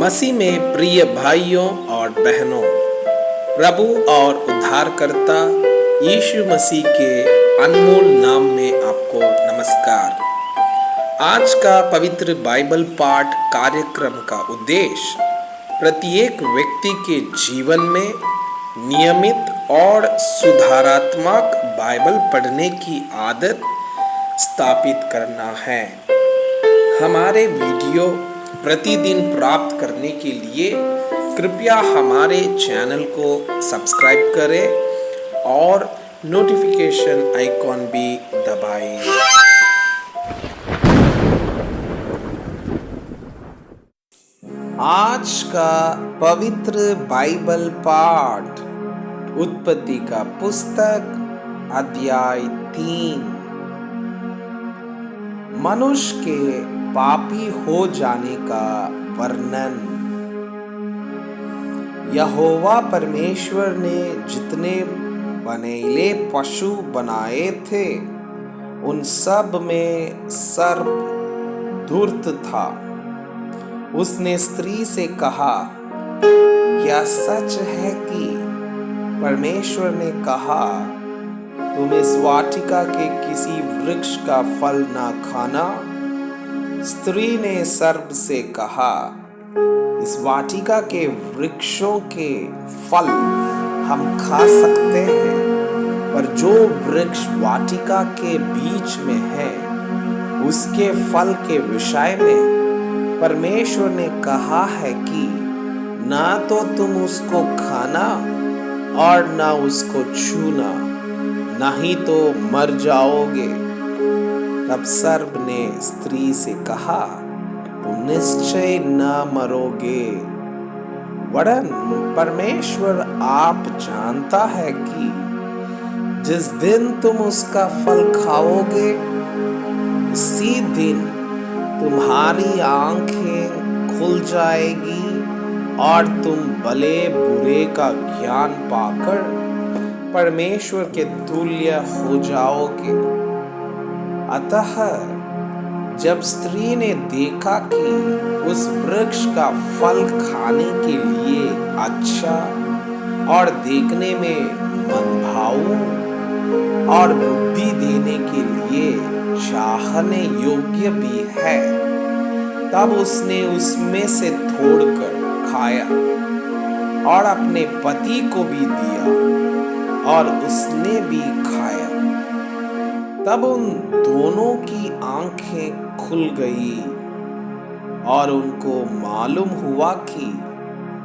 मसीह में प्रिय भाइयों और बहनों, प्रभु और उद्धारकर्ता यीशु मसीह के अनमोल नाम में आपको नमस्कार। आज का पवित्र बाइबल पाठ कार्यक्रम का उद्देश्य प्रत्येक व्यक्ति के जीवन में नियमित और सुधारात्मक बाइबल पढ़ने की आदत स्थापित करना है। हमारे वीडियो प्रतिदिन प्राप्त करने के लिए कृपया हमारे चैनल को सब्सक्राइब करें और नोटिफिकेशन आइकॉन भी दबाएं। आज का पवित्र बाइबल पाठ उत्पत्ति का पुस्तक अध्याय 3। मनुष्य के पापी हो जाने का वर्णन। यहोवा परमेश्वर ने जितने बनेले पशु बनाए थे उन सब में सर्प धूर्त था। उसने स्त्री से कहा, क्या सच है कि परमेश्वर ने कहा तुम इस वाटिका के किसी वृक्ष का फल ना खाना? स्त्री ने सर्प से कहा, इस वाटिका के वृक्षों के फल हम खा सकते हैं, पर जो वृक्ष वाटिका के बीच में है उसके फल के विषय में परमेश्वर ने कहा है कि ना तो तुम उसको खाना और ना उसको छूना, नहीं तो मर जाओगे। तब सर्प ने स्त्री से कहा, तुम निश्चय न मरोगे, वरन परमेश्वर आप जानता है कि जिस दिन तुम उसका फल खाओगे उसी दिन तुम्हारी आंखें खुल जाएगी और तुम भले बुरे का ज्ञान पाकर परमेश्वर के तुल्य हो जाओगे। अतः जब स्त्री ने देखा कि उस वृक्ष का फल खाने के लिए अच्छा और देखने में मनभाऊ और बुद्धि देने के लिए चाहने योग्य भी है, तब उसने उसमें से तोड़कर खाया और अपने पति को भी दिया और उसने भी खाया। तब उन दोनों की आंखें खुल गई और उनको मालूम हुआ कि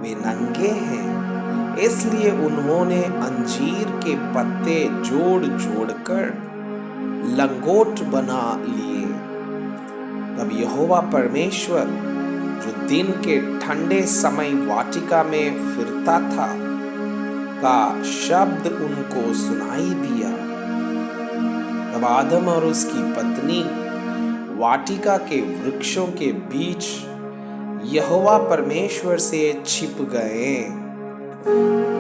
वे नंगे हैं, इसलिए उन्होंने अंजीर के पत्ते जोड़ जोड़कर लंगोट बना लिए। तब यहोवा परमेश्वर जो दिन के ठंडे समय वाटिका में फिरता था का शब्द उनको सुनाई दिया। तब आदम और उसकी पत्नी वाटिका के वृक्षों के बीच यहोवा परमेश्वर से छिप गए।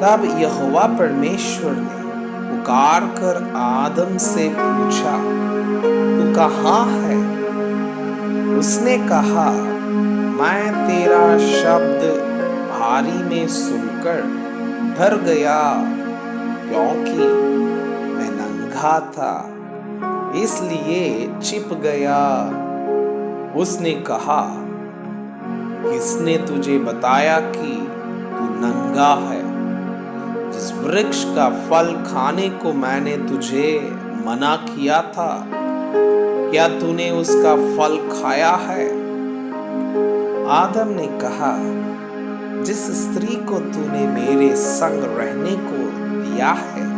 तब यहोवा परमेश्वर ने पुकार कर आदम से पूछा, तू कहाँ है? उसने कहा, मैं तेरा शब्द भारी में सुनकर डर गया, क्योंकि मैं नंगा था इसलिए छिप गया। उसने कहा, किसने तुझे बताया कि तू नंगा है? जिस वृक्ष का फल खाने को मैंने तुझे मना किया था, क्या तूने उसका फल खाया है? आदम ने कहा, जिस स्त्री को तूने मेरे संग रहने को दिया है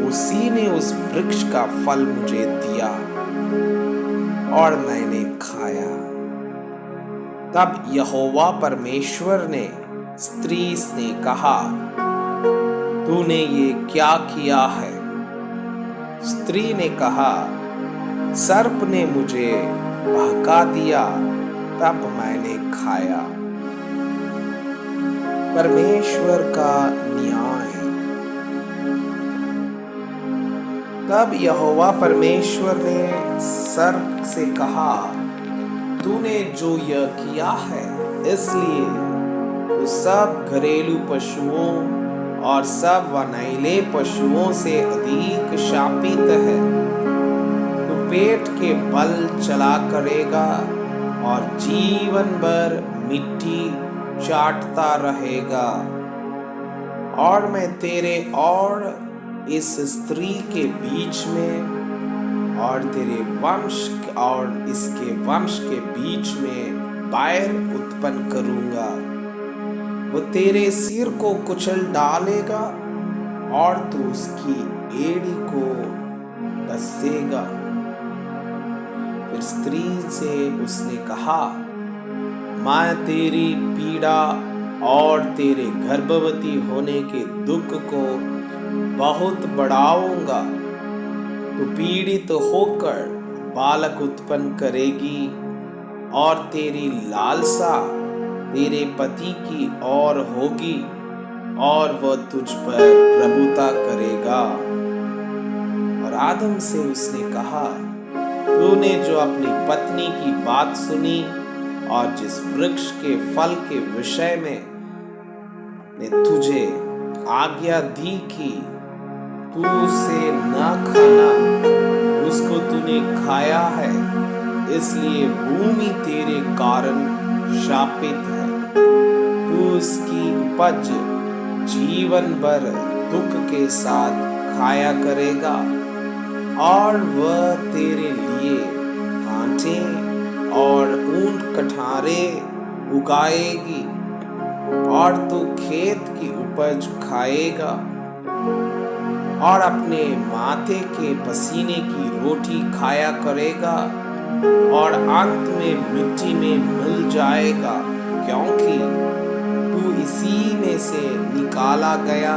उसी ने उस वृक्ष का फल मुझे दिया और मैंने खाया। तब यहोवा परमेश्वर ने स्त्री से कहा, तूने ये क्या किया है? स्त्री ने कहा, सर्प ने मुझे बहका दिया, तब मैंने खाया। परमेश्वर का न्याय। तब यहोवा परमेश्वर ने सर्प से कहा, तूने जो यह किया है इसलिए तू सब घरेलू पशुओं और सब वनैले पशुओं से अधिक शापित है। तू पेट के बल चला करेगा और जीवन भर मिट्टी चाटता रहेगा। और मैं तेरे और इस स्त्री के बीच में और तेरे वंश और इसके वंश के बीच में बैर उत्पन्न करूंगा। वो तेरे सिर को कुचल डालेगा और तू उसकी एड़ी को डसेगा। फिर स्त्री से उसने कहा, मैं तेरी पीड़ा और तेरे गर्भवती होने के दुख को बहुत बढ़ाऊंगा। तू पीड़ित होकर बालक उत्पन्न करेगी और तेरी लालसा तेरे पति की ओर होगी और वह तुझ पर प्रभुता करेगा। और आदम से उसने कहा, तूने जो अपनी पत्नी की बात सुनी और जिस वृक्ष के फल के विषय में ने तुझे आज्ञा दी कि तू उसे न खाना, उसको तूने खाया है, इसलिए भूमि तेरे कारण शापित है। तू उसकी उपज जीवन भर दुख के साथ खाया करेगा और वह तेरे लिए कांटे और ऊंट कठारे उगाएगी और तू खेत की उपज खाएगा और अपने माथे के पसीने की रोटी खाया करेगा और अंत में मिट्टी में मिल जाएगा, क्योंकि तू इसी में से निकाला गया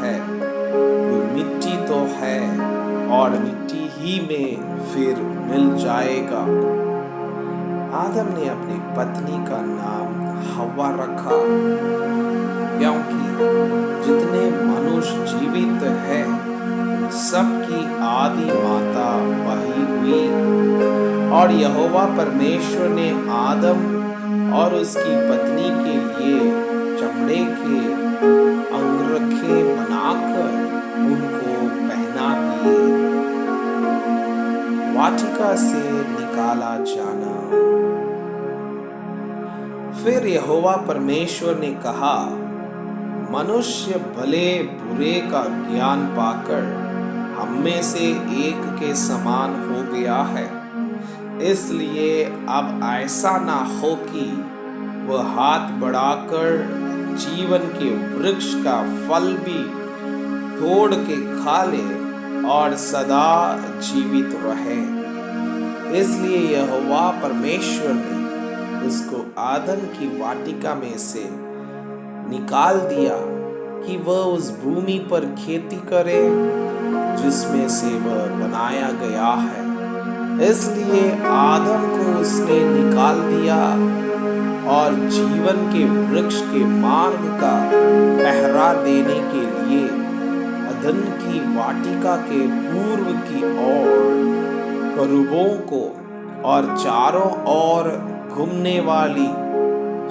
है। तू मिट्टी तो है और मिट्टी ही में फिर मिल जाएगा। आदम ने अपनी पत्नी का नाम हव्वा रखा, क्योंकि जितने मनुष्य जीवित हैं उन सबकी आदि माता वही हुई। और यहोवा परमेश्वर ने आदम और उसकी पत्नी के लिए चमड़े के अंगरखे बनाकर उनको पहना दिए। वाटिका से निकाला जाना। फिर यहोवा परमेश्वर ने कहा, मनुष्य भले बुरे का ज्ञान पाकर हम में से एक के समान हो गया है, इसलिए अब ऐसा ना हो कि वह हाथ बढ़ाकर जीवन के वृक्ष का फल भी तोड़ के खा ले और सदा जीवित रहे। इसलिए यहोवा परमेश्वर ने उसको आदन की वाटिका में से निकाल दिया कि वह उस भूमि पर खेती करे जिसमें से वह बनाया गया है। इसलिए आदम को उसने निकाल दिया और जीवन के वृक्ष के मार्ग का पहरा देने के लिए अदन की वाटिका के पूर्व की ओर करूबों को और चारों ओर घूमने वाली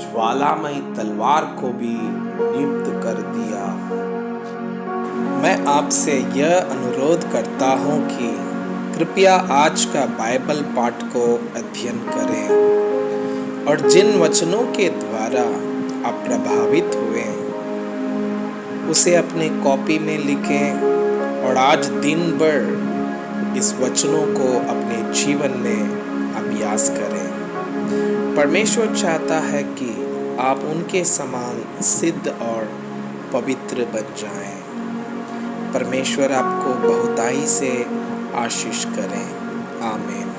ज्वालामयी तलवार को भी नियुक्त कर दिया। मैं आपसे यह अनुरोध करता हूँ कि कृपया आज का बाइबल पाठ को अध्ययन करें और जिन वचनों के द्वारा आप प्रभावित हुए उसे अपने कॉपी में लिखें और आज दिन भर इस वचनों को अपने जीवन में अभ्यास करें। परमेश्वर चाहता है कि आप उनके समान सिद्ध और पवित्र बन जाएं। परमेश्वर आपको बहुताई से आशीष करें। आमीन।